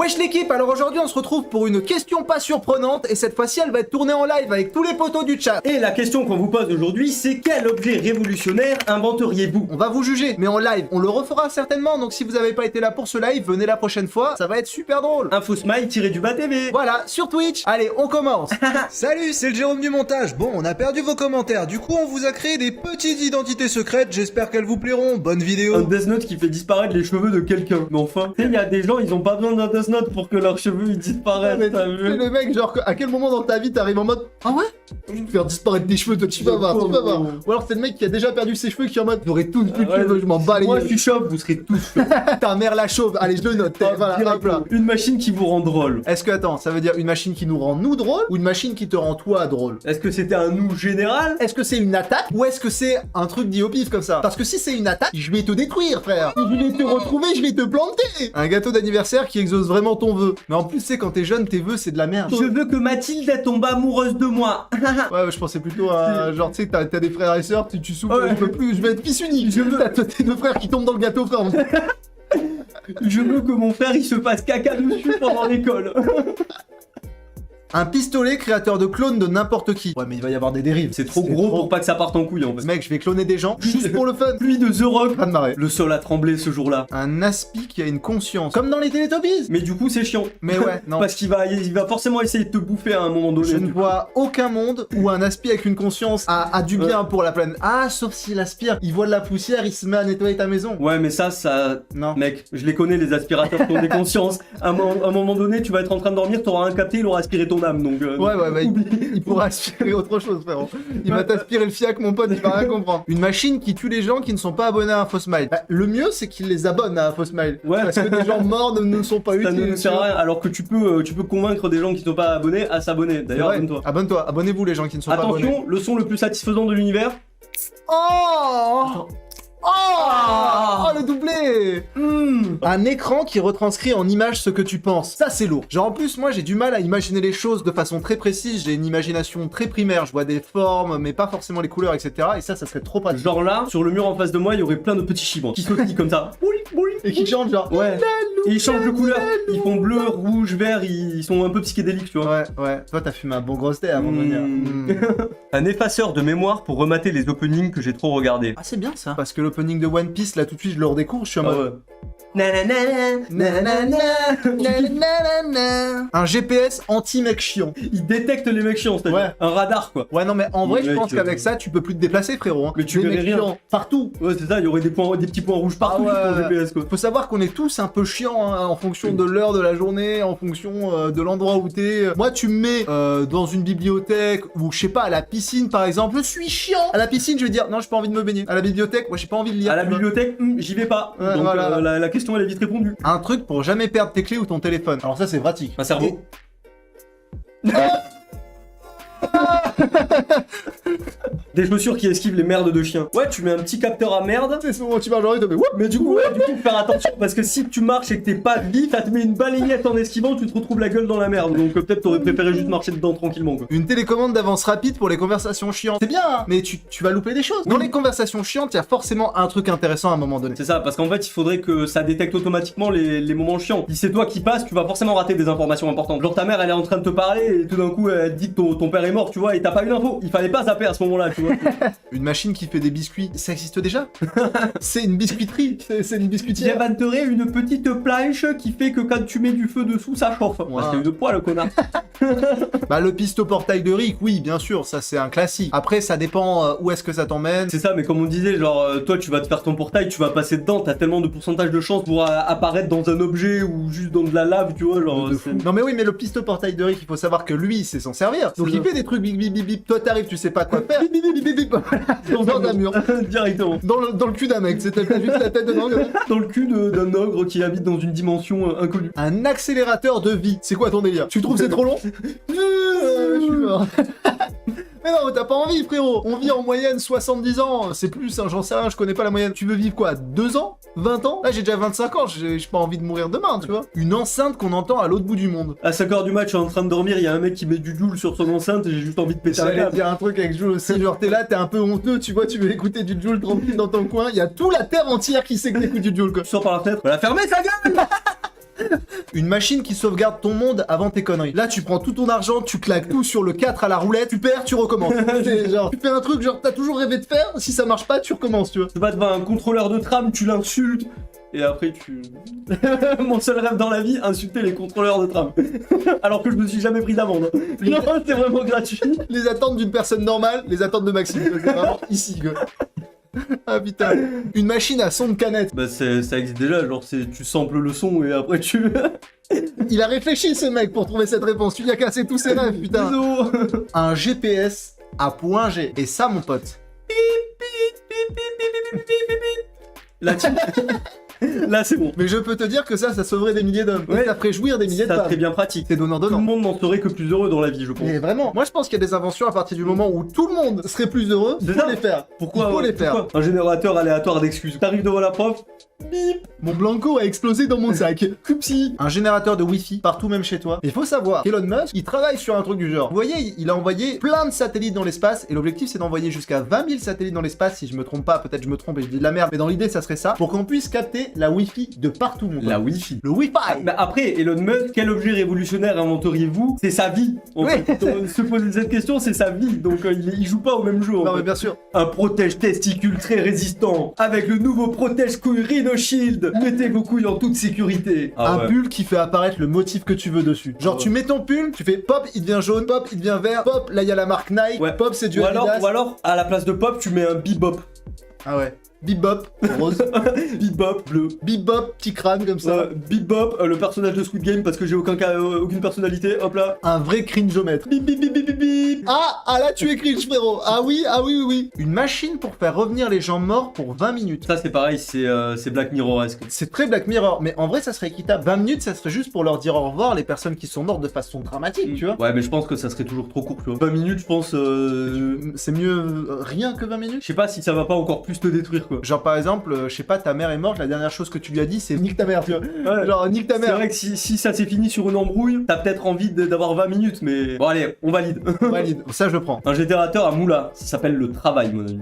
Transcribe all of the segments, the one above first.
Wesh l'équipe, alors aujourd'hui on se retrouve pour une question pas surprenante et cette fois-ci elle va être tournée en live avec tous les potos du chat. Et la question qu'on vous pose aujourd'hui, c'est quel objet révolutionnaire inventeriez-vous? On va vous juger, mais en live, on le refera certainement, donc si vous avez pas été là pour ce live, venez la prochaine fois, ça va être super drôle. Infosmile-du-bas TV. Voilà, sur Twitch. Allez, on commence. Salut, c'est le Jérôme du montage. Bon, on a perdu vos commentaires, du coup on vous a créé des petites identités secrètes, j'espère qu'elles vous plairont. Bonne vidéo. Un Death Note qui fait disparaître les cheveux de quelqu'un. Mais enfin, tu sais, il y a des gens, ils ont pas besoin d'un Death Note pour que leurs cheveux ils disparaissent. Mais t'as tu vu sais, le mec, genre, à quel moment dans ta vie t'arrives en mode ah ouais? J'ai envie de faire disparaître des cheveux, toi tu vas voir, tu vas voir. Ou alors c'est le mec qui a déjà perdu ses cheveux qui est en mode j'aurais tous plus de cheveux, je m'en bats les Moi, je yeux. suis chauve, vous serez tous chauves. Ta mère la chauve, allez je le note, voilà, hop là. Une machine qui vous rend drôle. Est-ce que, attends, ça veut dire une machine qui nous rend nous drôles ou une machine qui te rend toi drôle? Est-ce que c'était un nous général? Est-ce que c'est une attaque ou est-ce que c'est un truc dit au pif comme ça? Parce que si c'est une attaque, je vais te détruire, frère. Je vais te retrouver, je vais te planter. Un gâteau d'anniversaire qui exauce vraiment ton vœu. Mais en plus, tu sais, quand t'es jeune, tes vœux, c'est de la merde. Je veux que Mathilde tombe amoureuse de moi. Ouais, je pensais plutôt à genre, tu sais, t'as des frères et sœurs, tu souffles, Ouais. je peux plus, je vais être fils unique. T'as tes deux frères qui tombent dans le gâteau, frère. Je veux que mon frère il se fasse caca dessus pendant l'école. Un pistolet créateur de clones de n'importe qui. Ouais, mais il va y avoir des dérives. C'est trop gros pour pas que ça parte en couille en fait. Mec, je vais cloner des gens juste pour le fun. Pluie de The Rock. Pas de marrer. Le sol a tremblé ce jour-là. Un aspi qui a une conscience. Comme dans les Teletubbies. Mais du coup c'est chiant. Mais ouais, non. Parce qu'il va forcément essayer de te bouffer à un moment donné. Je ne vois aucun monde où un aspi avec une conscience a du bien pour la planète. Ah, sauf s'il aspire, il voit de la poussière, il se met à nettoyer ta maison. Ouais mais ça... Non. Mec, je les connais les aspirateurs qui ont des consciences. À un moment donné, tu vas être en train de dormir, t'auras un capté, il aura aspiré ton âme donc... Ouais, bah, il pourra aspirer autre chose, frérot. Il va t'aspirer le fiac, mon pote, il va rien comprendre. Une machine qui tue les gens qui ne sont pas abonnés à InfoSmile. Bah, le mieux, c'est qu'il les abonne à InfoSmile. Ouais. Parce que des gens morts ne sont pas Ça utiles. ne sert à rien, alors que tu peux convaincre des gens qui ne sont pas abonnés à s'abonner. D'ailleurs, abonne-toi. Abonne-toi, abonnez-vous les gens qui ne sont pas abonnés. Attention, le son le plus satisfaisant de l'univers. Oh! Oh, le doublé. Un écran qui retranscrit en images ce que tu penses. Ça, c'est lourd. Genre, en plus, moi, j'ai du mal à imaginer les choses de façon très précise. J'ai une imagination très primaire. Je vois des formes, mais pas forcément les couleurs, etc. Et ça serait trop pratique. Genre là, sur le mur en face de moi, il y aurait plein de petits chibans qui sautillent comme ça. Et qui change, genre. Ouais. Et ils changent de couleur. Ils font bleu, rouge, vert. Ils sont un peu psychédéliques, tu vois. Ouais. Toi, t'as fumé un bon gros thé avant de venir. Un effaceur de mémoire pour remater les openings que j'ai trop regardés. Ah, c'est bien ça. Parce que l'opening de One Piece, là, tout de suite, je le redécouvre. Je suis en mode. Un GPS anti-mec chiant. Il détecte les mecs chiants, c'est-à-dire Ouais. un radar quoi. Ouais, non, mais en vrai, je Mec, pense qu'avec ça, tu peux plus te déplacer, frérot. Hein. Mais tu Des verrais mecs rien. chiants partout. Ouais, c'est ça, il y aurait des petits points rouges partout Ah sur ouais. ton GPS quoi. Faut savoir qu'on est tous un peu chiants hein, en fonction de l'heure de la journée, en fonction de l'endroit où t'es. Moi, tu me mets dans une bibliothèque ou je sais pas à la piscine par exemple, je suis chiant. À la piscine, je vais dire non, j'ai pas envie de me baigner. À la bibliothèque, moi, j'ai pas envie de lire. À la tu vois. bibliothèque, j'y vais pas. Ouais, Donc voilà. la question elle est vite répondue. Un truc pour jamais perdre tes clés ou ton téléphone. Alors ça, c'est pratique. Un cerveau. Des chaussures qui esquivent les merdes de chiens. Ouais, tu mets un petit capteur à merde. C'est ce moment où tu marches dans les deux, mais whoop. Mais du coup, faire attention parce que si tu marches et que t'es pas vif, ça te met une balayette en esquivant, tu te retrouves la gueule dans la merde. Donc peut-être t'aurais préféré juste marcher dedans tranquillement quoi. Une télécommande d'avance rapide pour les conversations chiantes. C'est bien, hein, mais tu vas louper des choses. Dans les conversations chiantes, il y a forcément un truc intéressant à un moment donné. C'est ça, parce qu'en fait, il faudrait que ça détecte automatiquement les moments chiants. Si c'est toi qui passes, tu vas forcément rater des informations importantes. Genre ta mère, elle est en train de te parler et tout d'un coup, elle te dit que ton père est mort, tu vois, et t'as pas eu l'info. Il fallait pas zapper à ce moment-là, tu vois. Une machine qui fait des biscuits, ça existe déjà? C'est une biscuiterie, c'est une biscuitière. J'inventerai une petite planche qui fait que quand tu mets du feu dessous, ça chauffe. Ouais, c'est une poêle, connard. Bah le pisto-portail de Rick, oui, bien sûr, ça c'est un classique. Après, ça dépend où est-ce que ça t'emmène. C'est ça, mais comme on disait, genre, toi, tu vas te faire ton portail, tu vas passer dedans, t'as tellement de pourcentage de chance pour apparaître dans un objet ou juste dans de la lave, tu vois, genre. De fou. Non mais oui, mais le pisto-portail de Rick, il faut savoir que lui, c'est s'en servir. Donc il fait des trucs bip bip bip bip, toi t'arrives, tu sais pas quoi faire, bip bip bip bip bip, dans un mur. Directement. Dans le cul d'un mec, c'est t'as juste la tête de ogre. Dans le cul d'un ogre qui habite dans une dimension inconnue. Un accélérateur de vie. C'est quoi ton délire? Tu trouves c'est trop long? Je suis mort. Mais non, mais t'as pas envie, frérot. On vit en moyenne 70 ans. C'est plus, hein, j'en sais rien, je connais pas la moyenne. Tu veux vivre quoi? 2 ans? 20 ans? Là, j'ai déjà 25 ans, j'ai pas envie de mourir demain, tu vois. Une enceinte qu'on entend à l'autre bout du monde. À 5h du match, je suis en train de dormir, il y a un mec qui met du Joule sur son enceinte et j'ai juste envie de péter un J'allais câble. dire un truc avec Joule aussi, genre t'es là, t'es un peu honteux, tu vois, tu veux écouter du Joule tranquille dans ton coin, il y a toute la terre entière qui sait que t'écoutes du Joule, quoi. Tu sors par la fenêtre, voilà, fermez sa gueule. Une machine qui sauvegarde ton monde avant tes conneries. Là, tu prends tout ton argent, tu claques tout sur le 4 à la roulette, tu perds, tu recommences. C'est genre, tu fais un truc genre t'as toujours rêvé de faire, si ça marche pas, tu recommences, tu vois. Tu vas devant un contrôleur de tram, tu l'insultes. Et après tu... Mon seul rêve dans la vie, insulter les contrôleurs de tram. Alors que je me suis jamais pris d'amende. Non, c'est vraiment gratuit. Les attentes d'une personne normale, les attentes de Maxime. C'est vraiment ici, quoi. Ah putain. Une machine à son de canette. Bah ça existe déjà, genre tu samples le son et après tu... Il a réfléchi ce mec pour trouver cette réponse. Tu lui as cassé tous ses rêves, putain. Bisous. Un GPS à point G. Et ça, mon pote. Là, là c'est bon. Mais je peux te dire que ça sauverait des milliers d'hommes. Ouais. Et ça ferait jouir des milliers de Ça femmes. serait bien pratique. C'est Tout le donnant-donnant. monde n'en serait que plus heureux dans la vie, je pense. Mais vraiment, moi je pense qu'il y a des inventions à partir du moment où tout le monde serait plus heureux, il C'est faut ça. les faire. Pourquoi Il faut les faire. pourquoi un générateur aléatoire d'excuses. T'arrives devant la prof, bip. Mon Blanco a explosé dans mon sac. Oupsie. Un générateur de Wi-Fi partout même chez toi. Il faut savoir qu'Elon Musk, il travaille sur un truc du genre. Vous voyez, il a envoyé plein de satellites dans l'espace et l'objectif c'est d'envoyer jusqu'à 20 000 satellites dans l'espace. Si je me trompe pas, peut-être je me trompe et je dis de la merde, mais dans l'idée ça serait ça, pour qu'on puisse capter la Wi-Fi de partout, mon pote. La Wi-Fi. Le Wi-Fi. Bah après, Elon Musk, quel objet révolutionnaire inventeriez-vous? C'est sa vie. En Ouais. fait. Se poser cette question, c'est sa vie. Donc il joue pas au même jeu. en Non fait. mais bien sûr. Un protège testicule très résistant. Avec le nouveau protège couille Rhino Shield. Mettez vos couilles en toute sécurité. Ah un ouais. pull qui fait apparaître le motif que tu veux dessus. Genre Ouais. tu mets ton pull, tu fais pop, il devient jaune, pop, il devient vert, pop, là il y a la marque Nike, Ouais. pop c'est du Ou Adidas. alors, à la place de pop, tu mets un bebop. Ah ouais. Bebop, rose. Bebop bleu. Bebop, petit crâne comme ça. Bebop, le personnage de Squid Game parce que j'ai aucune personnalité. Hop là. Un vrai cringeomètre. Bip bip bip bip bip bip. Ah là tu es cringe frérot. Ah oui, oui, oui. Une machine pour faire revenir les gens morts pour 20 minutes. Ça c'est pareil, c'est Black Mirror-esque. C'est très Black Mirror, mais en vrai ça serait équitable. 20 minutes ça serait juste pour leur dire au revoir les personnes qui sont mortes de façon dramatique, tu vois. Ouais, mais je pense que ça serait toujours trop court, tu vois. 20 minutes, je pense. C'est mieux rien que 20 minutes. Je sais pas si ça va pas encore plus te détruire, quoi. Genre par exemple, je sais pas, ta mère est morte, la dernière chose que tu lui as dit c'est nique ta mère, tu vois. Ouais. Genre nique ta C'est mère. vrai que si ça s'est fini sur une embrouille, t'as peut-être envie d'avoir 20 minutes, mais... Bon allez, on valide. Valide, ça je le prends. Un générateur à moula, ça s'appelle le travail, mon ami.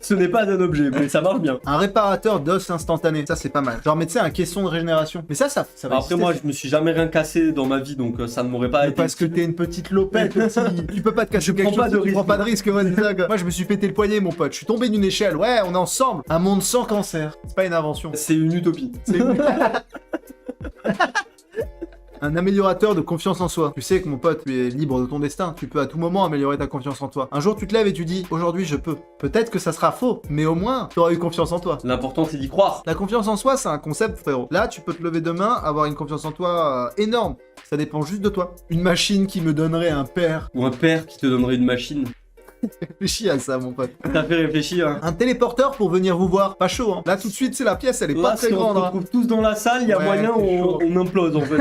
Ce n'est pas un objet, mais ça marche bien. Un réparateur d'os instantané, ça c'est pas mal. Genre mais tu sais un caisson de régénération. Mais ça va Après exister, moi, ça. je me suis jamais rien cassé dans ma vie, donc ça ne m'aurait pas Mais été... parce que t'es une petite lopette aussi. Tu peux pas te cacher Je quelque prends pas chose, de tu risque. prends pas de risque, ouais, c'est ça, quoi. Moi je me suis pété le poignet mon pote, je suis tombé d'une échelle, ouais on est ensemble. Un monde sans cancer, c'est pas une invention. C'est une utopie. C'est un améliorateur de confiance en soi. Tu sais que mon pote, tu es libre de ton destin, tu peux à tout moment améliorer ta confiance en toi. Un jour tu te lèves et tu dis, aujourd'hui je peux. Peut-être que ça sera faux, mais au moins tu auras eu confiance en toi. L'important, c'est d'y croire. La confiance en soi, c'est un concept, frérot. Là, tu peux te lever demain, avoir une confiance en toi énorme. Ça dépend juste de toi. Une machine qui me donnerait un père. Ou un père qui te donnerait une machine. Réfléchis à ça, mon pote. Ça fait réfléchir, hein. Un téléporteur pour venir vous voir. Pas chaud, hein. Là, tout de suite, c'est la pièce, elle est pas Là, très si on grande. se hein. retrouve tous dans la salle, il y a Ouais, moyen, c'est chaud. on implose, en fait.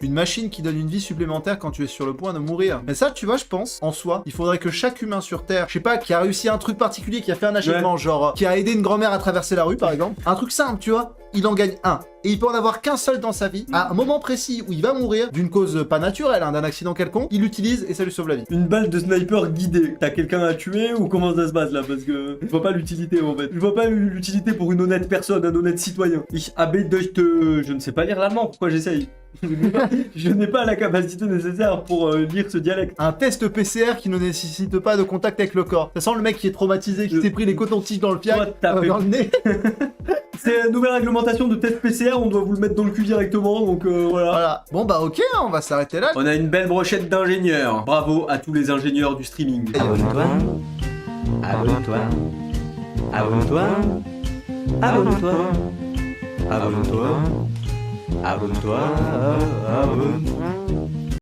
Une machine qui donne une vie supplémentaire quand tu es sur le point de mourir. Mais ça, tu vois, je pense, en soi, il faudrait que chaque humain sur Terre, je sais pas, qui a réussi un truc particulier, qui a fait un achèvement, genre, qui a aidé une grand-mère à traverser la rue, par exemple. Un truc simple, tu vois, il en gagne un. Et il peut en avoir qu'un seul dans sa vie. À un moment précis où il va mourir, d'une cause pas naturelle, hein, d'un accident quelconque, il l'utilise et ça lui sauve la vie. Une balle de sniper guidée. T'as quelqu'un à tuer ou comment ça se passe là? Parce que je vois pas l'utilité en fait. Je vois pas l'utilité pour une honnête personne, un honnête citoyen. Ich habe Deutsche... Je ne sais pas lire l'allemand, pourquoi j'essaye? Je n'ai pas la capacité nécessaire pour lire ce dialecte. Un test PCR qui ne nécessite pas de contact avec le corps. Ça sent le mec qui est traumatisé, qui s'est pris les cotons-tiges dans le Toi, fiac, t'as fait- dans le nez. C'est une nouvelle réglementation de test PCR, on doit vous le mettre dans le cul directement, donc voilà. Voilà. Bon bah ok, hein, on va s'arrêter là. On a une belle brochette d'ingénieurs. Bravo à tous les ingénieurs du streaming. Abonne-toi. Abonne-toi. Abonne-toi. Abonne-toi. Abonne-toi. Abonne-toi. Abonne-toi.